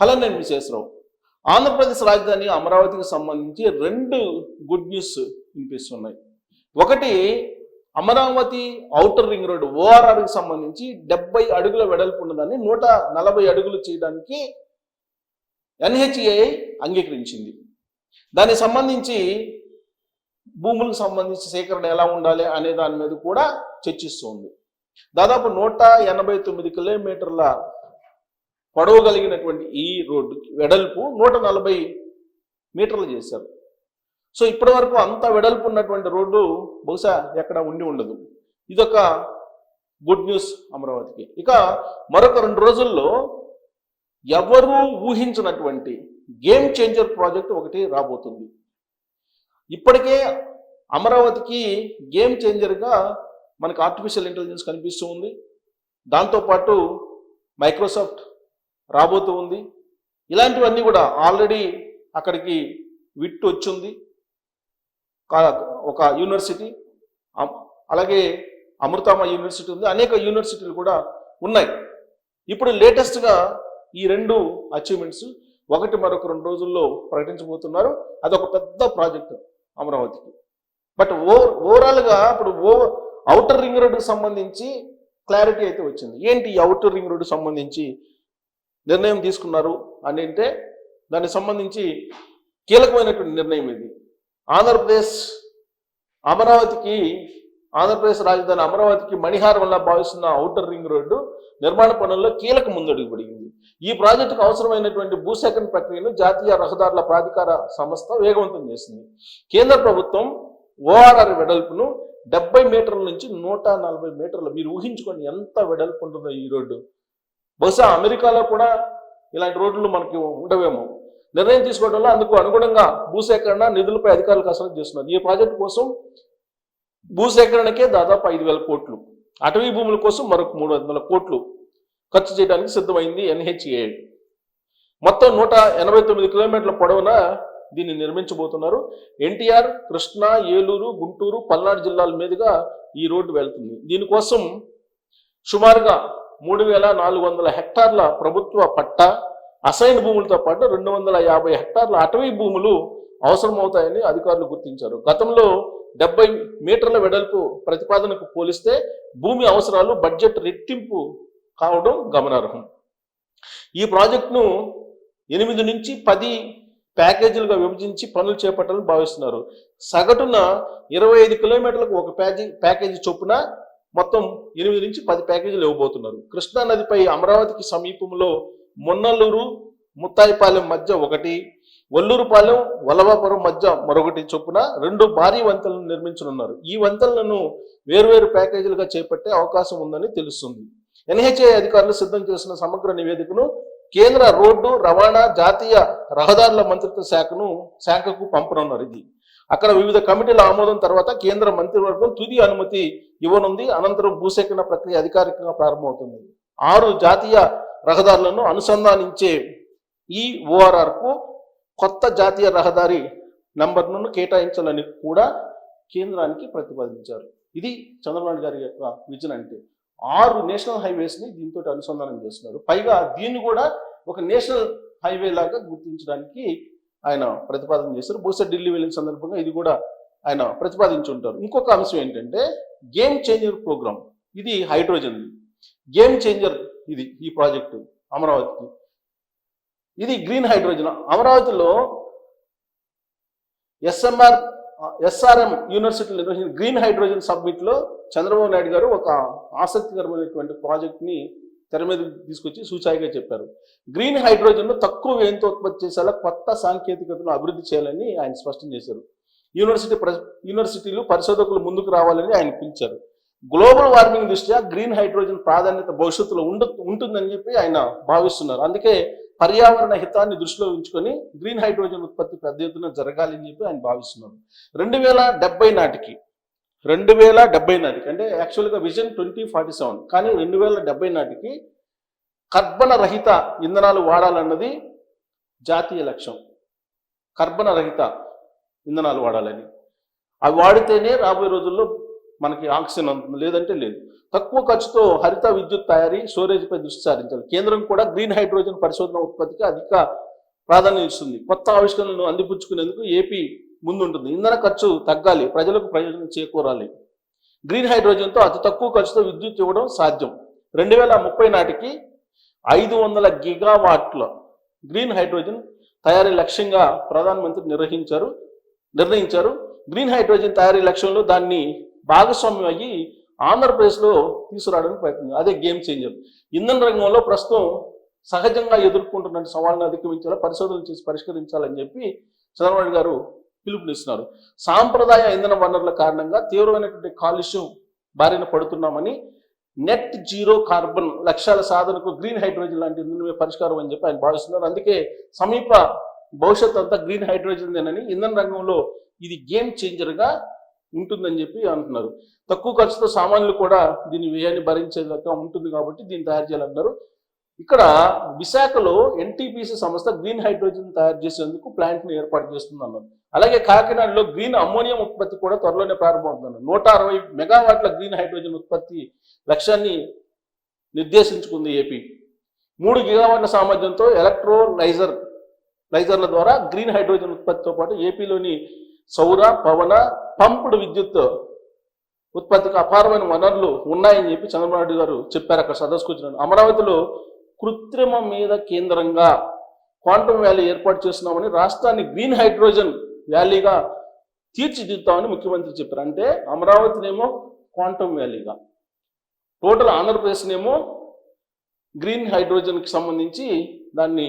Hello, నేను విశేషరావు. ఆంధ్రప్రదేశ్ రాజధాని అమరావతికి సంబంధించి రెండు గుడ్ న్యూస్ వినిపిస్తున్నాయి. ఒకటి, అమరావతి ఔటర్ రింగ్ రోడ్డు ఓఆర్ఆర్కి సంబంధించి 70 అడుగుల వెడల్పు ఉన్నదాన్ని 140 అడుగులు చేయడానికి ఎన్హెచ్ఏఐ అంగీకరించింది. దానికి సంబంధించి భూములకు సంబంధించి సేకరణ ఎలా ఉండాలి అనే దాని మీద కూడా చర్చిస్తుంది. దాదాపు 189 కిలోమీటర్ల పొడవు కలిగినటువంటి ఈ రోడ్డు వెడల్పు 140 మీటర్లు చేశారు. సో ఇప్పటి వరకు అంత వెడల్పు ఉన్నటువంటి రోడ్డు బహుశా ఎక్కడ ఉండి ఉండదు. ఇదొక గుడ్ న్యూస్ అమరావతికి. ఇక మరొక 2 రోజుల్లో ఎవరూ ఊహించినటువంటి గేమ్ చేంజర్ ప్రాజెక్ట్ ఒకటి రాబోతుంది. ఇప్పటికే అమరావతికి గేమ్ చేంజర్గా మనకు ఆర్టిఫిషియల్ ఇంటెలిజెన్స్ కనిపిస్తూ ఉంది. దాంతోపాటు మైక్రోసాఫ్ట్ రాబోతూ ఉంది. ఇలాంటివన్నీ కూడా ఆల్రెడీ అక్కడికి విట్టు వచ్చింది. ఒక యూనివర్సిటీ, అలాగే అమృతమ్మ యూనివర్సిటీ ఉంది, అనేక యూనివర్సిటీలు కూడా ఉన్నాయి. ఇప్పుడు లేటెస్ట్గా ఈ 2 అచీవ్మెంట్స్ ఒకటి మరొక 2 రోజుల్లో ప్రకటించబోతున్నారు. అదొక పెద్ద ప్రాజెక్ట్ అమరావతికి. బట్ ఓవరాల్గా ఇప్పుడు ఔటర్ రింగ్ రోడ్డుకి సంబంధించి క్లారిటీ అయితే వచ్చింది. ఏంటి ఈ ఔటర్ రింగ్ రోడ్డుకి సంబంధించి నిర్ణయం తీసుకున్నారు అని అంటే, దానికి సంబంధించి కీలకమైనటువంటి నిర్ణయం ఇది. ఆంధ్రప్రదేశ్ రాజధాని అమరావతికి మణిహారం వల్ల భావిస్తున్న ఔటర్ రింగ్ రోడ్డు నిర్మాణ పనుల్లో కీలక ముందడుగు పడింది. ఈ ప్రాజెక్టుకు అవసరమైనటువంటి భూసేకరణ ప్రక్రియను జాతీయ రహదారుల ప్రాధికార సంస్థ వేగవంతం చేసింది. కేంద్ర ప్రభుత్వం ఓఆర్ఆర్ వెడల్పును 70 మీటర్ల నుంచి 140 మీటర్లు, మీరు ఊహించుకోండి ఎంత వెడల్పు ఉంటుందో ఈ రోడ్డు. బహుశా అమెరికాలో కూడా ఇలాంటి రోడ్లు మనకి ఉండవేమో. నిర్ణయం తీసుకోవడంలో అందుకు అనుగుణంగా భూసేకరణ నిధులపై అధికారులు కసరత్తు చేస్తున్నారు. ఈ ప్రాజెక్టు కోసం భూసేకరణకే దాదాపు 5,000 కోట్లు, అటవీ భూముల కోసం మరొక 300 కోట్లు ఖర్చు చేయడానికి సిద్ధమైంది ఎన్హెచ్ఏఐ. మొత్తం 189 కిలోమీటర్ల పొడవున దీన్ని నిర్మించబోతున్నారు. ఎన్టీఆర్, కృష్ణా, ఏలూరు, గుంటూరు, పల్నాడు జిల్లాల మీదుగా ఈ రోడ్డు వెళ్తుంది. దీనికోసం సుమారుగా 3,400 హెక్టార్ల ప్రభుత్వ పట్టా, అసైన్ భూములతో పాటు 250 హెక్టార్ల అటవీ భూములు అవసరమవుతాయని అధికారులు గుర్తించారు. గతంలో 70 మీటర్ల వెడల్పు ప్రతిపాదనకు పోలిస్తే భూమి అవసరాలు బడ్జెట్ రెట్టింపు కావడం గమనార్హం. ఈ ప్రాజెక్టును 8 నుంచి 10 ప్యాకేజీలుగా విభజించి పనులు చేపట్టాలని భావిస్తున్నారు. సగటున 25 కిలోమీటర్లకు ఒక ప్యాకేజీ చొప్పున మొత్తం 8 నుంచి 10 ప్యాకేజీలు ఇవ్వబోతున్నారు. కృష్ణా నదిపై అమరావతికి సమీపంలో మొన్నలూరు, ముత్తాయిపాలెం మధ్య ఒకటి, వల్లూరుపాలెం, వల్లభాపురం మధ్య మరొకటి చొప్పున 2 భారీ వంతెనలను నిర్మించనున్నారు. ఈ వంతెనలను వేర్వేరు ప్యాకేజీలుగా చేపట్టే అవకాశం ఉందని తెలుస్తుంది. ఎన్హెచ్ఏ అధికారులు సిద్ధం చేసిన సమగ్ర నివేదికను కేంద్ర రోడ్డు రవాణా జాతీయ రహదారుల మంత్రిత్వ శాఖకు పంపనున్నారు. ఇది అక్కడ వివిధ కమిటీల ఆమోదం తర్వాత కేంద్ర మంత్రివర్గం తుది అనుమతి ఇవ్వనుంది. అనంతరం భూసేకరణ ప్రక్రియ అధికారికంగా ప్రారంభమవుతుంది. 6 జాతీయ రహదారులను అనుసంధానించే ఈ ఓఆర్ఆర్కు కొత్త జాతీయ రహదారి నంబర్ను కేటాయించాలని కూడా కేంద్రానికి ప్రతిపాదించారు. ఇది చంద్రబాబు గారి యొక్క విజన్. అంటే 6 నేషనల్ హైవేస్ని దీంతో అనుసంధానం చేస్తున్నారు. పైగా దీన్ని కూడా ఒక నేషనల్ హైవే లాగా గుర్తించడానికి ఆయన ప్రతిపాదన చేశారు. బహుశా ఢిల్లీ వెళ్ళిన సందర్భంగా ఇది కూడా ఆయన ప్రతిపాదించి ఉంటారు. ఇంకొక అంశం ఏంటంటే గేమ్ చేంజర్ ప్రోగ్రామ్. ఇది హైడ్రోజన్ గేమ్ చేంజర్. ఇది ఈ ప్రాజెక్టు అమరావతికి. ఇది గ్రీన్ హైడ్రోజన్. అమరావతిలో ఎస్ఆర్ఎం యూనివర్సిటీలో నిర్వహించిన గ్రీన్ హైడ్రోజన్ సబ్మిట్లో చంద్రబాబు నాయుడు గారు ఒక ఆసక్తికరమైనటువంటి ప్రాజెక్ట్ని తెర మీద తీసుకొచ్చి సూచాయిగా చెప్పారు. గ్రీన్ హైడ్రోజన్ను తక్కువ వ్యయంతో ఉత్పత్తి చేసేలా కొత్త సాంకేతికతను అభివృద్ధి చేయాలని ఆయన స్పష్టం చేశారు. యూనివర్సిటీలు పరిశోధకులు ముందుకు రావాలని ఆయన పిలిచారు. గ్లోబల్ వార్మింగ్ దృష్ట్యా గ్రీన్ హైడ్రోజన్ ప్రాధాన్యత భవిష్యత్తులో ఉంటుందని చెప్పి ఆయన భావిస్తున్నారు. అందుకే పర్యావరణ హితాన్ని దృష్టిలో ఉంచుకొని గ్రీన్ హైడ్రోజన్ ఉత్పత్తి పెద్ద ఎత్తున జరగాలని చెప్పి ఆయన భావిస్తున్నారు. 2070 నాటికి అంటే యాక్చువల్గా విజన్ 2047, కానీ 2070 నాటికి కర్బన రహిత ఇంధనాలు వాడాలన్నది జాతీయ లక్ష్యం. కర్బన రహిత ఇంధనాలు వాడాలని, అవి వాడితేనే రాబోయే రోజుల్లో మనకి ఆక్సిజన్ అందుతుంది, లేదంటే లేదు. తక్కువ ఖర్చుతో హరిత విద్యుత్ తయారీ, స్టోరేజ్పై దృష్టి సారించాలి. కేంద్రం కూడా గ్రీన్ హైడ్రోజన్ పరిశోధన ఉత్పత్తికి అధిక ప్రాధాన్యత ఇస్తుంది. కొత్త ఆవిష్కరణలను అందిపుచ్చుకునేందుకు ఏపీ ముందుంటుంది. ఇంధన ఖర్చు తగ్గాలి, ప్రజలకు ప్రయోజనం చేకూరాలి. గ్రీన్ హైడ్రోజన్తో అతి తక్కువ ఖర్చుతో విద్యుత్ ఇవ్వడం సాధ్యం. 2030 నాటికి 500 గిగావాట్ల గ్రీన్ హైడ్రోజన్ తయారీ లక్ష్యంగా ప్రధానమంత్రి నిర్ణయించారు. గ్రీన్ హైడ్రోజన్ తయారీ లక్ష్యంలో దాన్ని భాగస్వామ్యం అయ్యి ఆంధ్రప్రదేశ్లో తీసుకురావడానికి ప్రయత్నం. అదే గేమ్ చేంజర్. ఇంధన రంగంలో ప్రస్తుతం సహజంగా ఎదుర్కొంటున్న సవాళ్ళను అధిగమించాలా, పరిశోధనలు చేసి పరిష్కరించాలని చెప్పి చంద్రబాబు గారు పిలుపునిస్తున్నారు. సాంప్రదాయ ఇంధన వనరుల కారణంగా తీవ్రమైనటువంటి కాలుష్యం బారిన పడుతున్నామని, నెట్ జీరో కార్బన్ లక్ష్యాల సాధనకు గ్రీన్ హైడ్రోజన్ లాంటి ఇంధనమే పరిష్కారం అని చెప్పి ఆయన భావిస్తున్నారు. అందుకే సమీప భవిష్యత్ అంతా గ్రీన్ హైడ్రోజన్దేనని, ఇంధన రంగంలో ఇది గేమ్ చేంజర్గా ఉంటుందని చెప్పి అంటున్నారు. తక్కువ ఖర్చుతో సామాన్యులు కూడా దీని వ్యయాన్ని భరించేలాగా ఉంటుంది కాబట్టి దీన్ని తయారు చేయాలన్నారు. ఇక్కడ విశాఖలో ఎన్టీపీసీ సంస్థ గ్రీన్ హైడ్రోజన్ తయారు చేసేందుకు ప్లాంట్ను ఏర్పాటు చేస్తుందన్నారు. అలాగే కాకినాడలో గ్రీన్ అమ్మోనియం ఉత్పత్తి కూడా త్వరలోనే ప్రారంభమవుతుంది. 160 మెగావాట్ల గ్రీన్ హైడ్రోజన్ ఉత్పత్తి లక్ష్యాన్ని నిర్దేశించుకుంది ఏపీ. 3 గిగావాట్ల సామర్థ్యంతో ఎలక్ట్రోలైజర్ల ద్వారా గ్రీన్ హైడ్రోజన్ ఉత్పత్తితో పాటు ఏపీలోని సౌర, పవన, పంప్డ్ విద్యుత్ ఉత్పత్తికి అపారమైన వనరులు ఉన్నాయని చెప్పి చంద్రబాబు నాయుడు గారు చెప్పారు అక్కడ సదస్సుకు వచ్చినాడు. అమరావతిలో కృత్రిమ మీద కేంద్రంగా క్వాంటమ్ వ్యాలీ ఏర్పాటు చేస్తున్నామని, రాష్ట్రాన్ని గ్రీన్ హైడ్రోజన్ వ్యాలీగా తీర్చిదిద్దామని ముఖ్యమంత్రి చెప్పారు. అంటే అమరావతినేమో క్వాంటమ్ వ్యాలీగా, టోటల్ ఆంధ్రప్రదేశ్నేమో గ్రీన్ హైడ్రోజన్కి సంబంధించి దాన్ని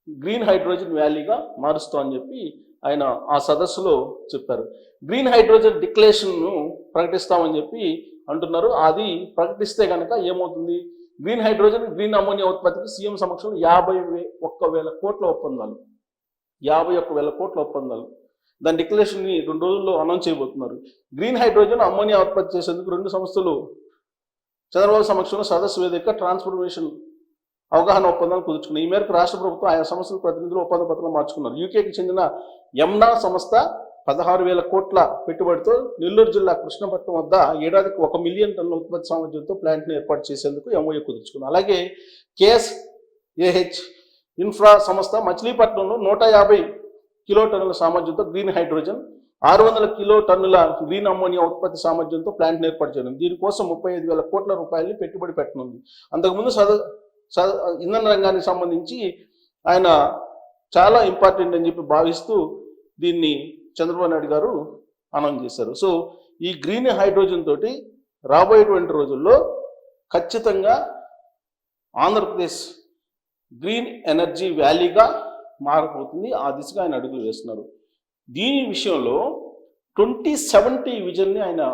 గ్రీన్ హైడ్రోజన్ వ్యాలీగా మారుస్తామని చెప్పి ఆయన ఆ సదస్సులో చెప్పారు. గ్రీన్ హైడ్రోజన్ డిక్లరేషన్ను ప్రకటిస్తామని చెప్పి అంటున్నారు. అది ప్రకటిస్తే కనుక ఏమవుతుంది? గ్రీన్ హైడ్రోజన్, గ్రీన్ అమోనియా ఉత్పత్తికి సీఎం సమక్షంలో 51,000 కోట్ల ఒప్పందాలు, 51,000 కోట్ల ఒప్పందాలు. దాని డిక్లరేషన్ని 2 రోజుల్లో అనౌన్స్ చేయబోతున్నారు. గ్రీన్ హైడ్రోజన్, అమోనియా ఉత్పత్తి చేసేందుకు 2 సంస్థలు చంద్రబాబు సమక్షంలో సదస్సు వేదిక ట్రాన్స్ఫర్మేషన్ అవగాహన ఒప్పందాలు కుదుర్చుకున్నాయి. ఈ మేరకు రాష్ట్ర ప్రభుత్వం ఆయా సంస్థల ప్రతినిధులు ఒప్పంద పత్రాలు మార్చుకున్నారు. యూకేకి చెందిన యమ్నా సంస్థ 16,000 కోట్ల పెట్టుబడితో నెల్లూరు జిల్లా కృష్ణపట్నం వద్ద ఏడాదికి 1 మిలియన్ టన్నుల ఉత్పత్తి సామర్థ్యంతో ప్లాంట్ను ఏర్పాటు చేసేందుకు ఎంఓయూ కుదుర్చుకున్నారు. అలాగే కేఎస్ఏహెచ్ ఇన్ఫ్రా సంస్థ మచిలీపట్నంలో 150 కిలోటన్నుల సామర్థ్యంతో గ్రీన్ హైడ్రోజన్, 600 కిలోటన్నుల గ్రీన్ అమ్మోనియా ఉత్పత్తి సామర్థ్యంతో ప్లాంట్ను ఏర్పాటు చేయనుంది. దీనికోసం 35,000 కోట్ల రూపాయలని పెట్టుబడి పెట్టనుంది. అంతకుముందు ఇంధన రంగానికి సంబంధించి ఆయన చాలా ఇంపార్టెంట్ అని చెప్పి భావిస్తూ దీన్ని చంద్రబాబు నాయుడు గారు అనౌన్స్ చేశారు. సో ఈ గ్రీన్ హైడ్రోజన్ తోటి రాబోయేటువంటి రోజుల్లో ఖచ్చితంగా ఆంధ్రప్రదేశ్ గ్రీన్ ఎనర్జీ వ్యాలీగా మారిపోతుంది. ఆ దిశగా ఆయన అడుగులు వేస్తున్నారు. దీని విషయంలో 2070 విజన్ని ఆయన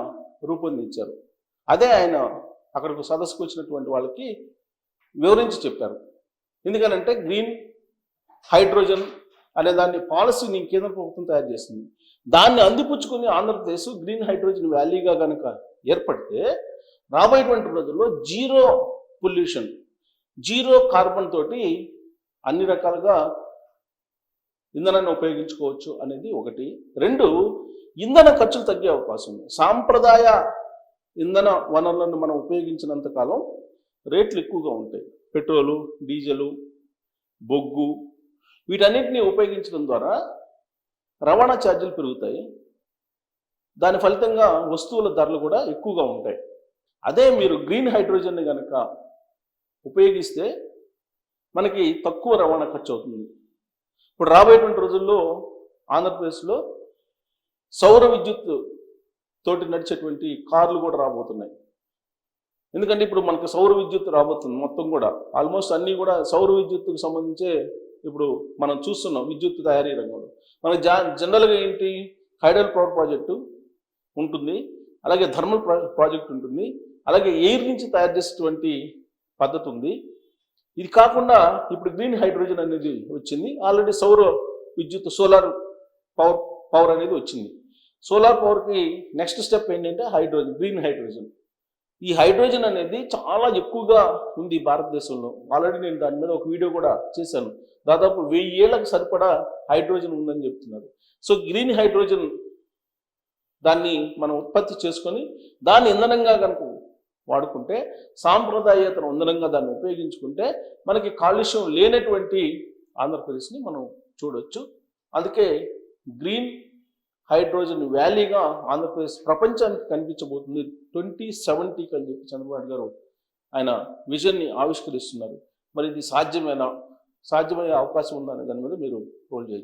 రూపొందించారు. అదే ఆయన అక్కడికి సదస్సుకు వచ్చినటువంటి వాళ్ళకి వివరించి చెప్పారు. ఎందుకనంటే గ్రీన్ హైడ్రోజన్ అనే దాన్ని పాలసీని కేంద్ర ప్రభుత్వం తయారు చేసింది. దాన్ని అందిపుచ్చుకుని ఆంధ్రప్రదేశ్ గ్రీన్ హైడ్రోజన్ వ్యాలీగా కనుక ఏర్పడితే రాబోయేటువంటి రోజుల్లో జీరో పొల్యూషన్, జీరో కార్బన్ తోటి అన్ని రకాలుగా ఇంధనాన్ని ఉపయోగించుకోవచ్చు అనేది ఒకటి. 2, ఇంధన ఖర్చులు తగ్గే అవకాశం ఉంది. సాంప్రదాయ ఇంధన వనరులను మనం ఉపయోగించినంత కాలం రేట్లు ఎక్కువగా ఉంటాయి. పెట్రోలు, డీజిలు, బొగ్గు వీటన్నిటిని ఉపయోగించడం ద్వారా రవాణా ఛార్జీలు పెరుగుతాయి. దాని ఫలితంగా వస్తువుల ధరలు కూడా ఎక్కువగా ఉంటాయి. అదే మీరు గ్రీన్ హైడ్రోజన్ని కనుక ఉపయోగిస్తే మనకి తక్కువ రవాణా ఖర్చు అవుతుంది. ఇప్పుడు రాబోయేటువంటి రోజుల్లో ఆంధ్రప్రదేశ్లో సౌర విద్యుత్ తోటి నడిచేటువంటి కార్లు కూడా రాబోతున్నాయి. ఎందుకంటే ఇప్పుడు మనకు సౌర విద్యుత్ రాబోతుంది. మొత్తం కూడా ఆల్మోస్ట్ అన్నీ కూడా సౌర విద్యుత్తుకు సంబంధించే ఇప్పుడు మనం చూస్తున్నాం. విద్యుత్ తయారీ రంగంలో మనకి జనరల్గా ఏంటి, హైడల్ పవర్ ప్రాజెక్టు ఉంటుంది, అలాగే థర్మల్ ప్రాజెక్ట్ ఉంటుంది, అలాగే ఎయిర్ నుంచి తయారు చేసేటువంటి పద్ధతి ఉంది. ఇది కాకుండా ఇప్పుడు గ్రీన్ హైడ్రోజన్ అనేది వచ్చింది. ఆల్రెడీ సౌర విద్యుత్, సోలార్ పవర్ అనేది వచ్చింది. సోలార్ పవర్కి నెక్స్ట్ స్టెప్ ఏంటంటే హైడ్రోజన్, గ్రీన్ హైడ్రోజన్. ఈ హైడ్రోజన్ అనేది చాలా ఎక్కువగా ఉంది భారతదేశంలో. ఆల్రెడీ నేను దాని మీద ఒక వీడియో కూడా చేశాను. దాదాపు 1000 ఏళ్లకు సరిపడా హైడ్రోజన్ ఉందని చెప్తున్నారు. సో గ్రీన్ హైడ్రోజన్ దాన్ని మనం ఉత్పత్తి చేసుకొని దాన్ని ఇంధనంగా కనుక వాడుకుంటే, సాంప్రదాయేతర ఇంధనంగా దాన్ని ఉపయోగించుకుంటే మనకి కాలుష్యం లేనటువంటి ఆంధ్రప్రదేశ్ని మనం చూడొచ్చు. అందుకే గ్రీన్ హైడ్రోజన్ వ్యాలీగా ఆంధ్రప్రదేశ్ ప్రపంచానికి కనిపించబోతుంది 2070కి అని చెప్పి చంద్రబాబు గారు ఆయన విజన్ని ఆవిష్కరిస్తున్నారు. మరి ఇది సాధ్యమయ్యే అవకాశం ఉందా అనే దాని మీద మీరు రోల్ చేయండి.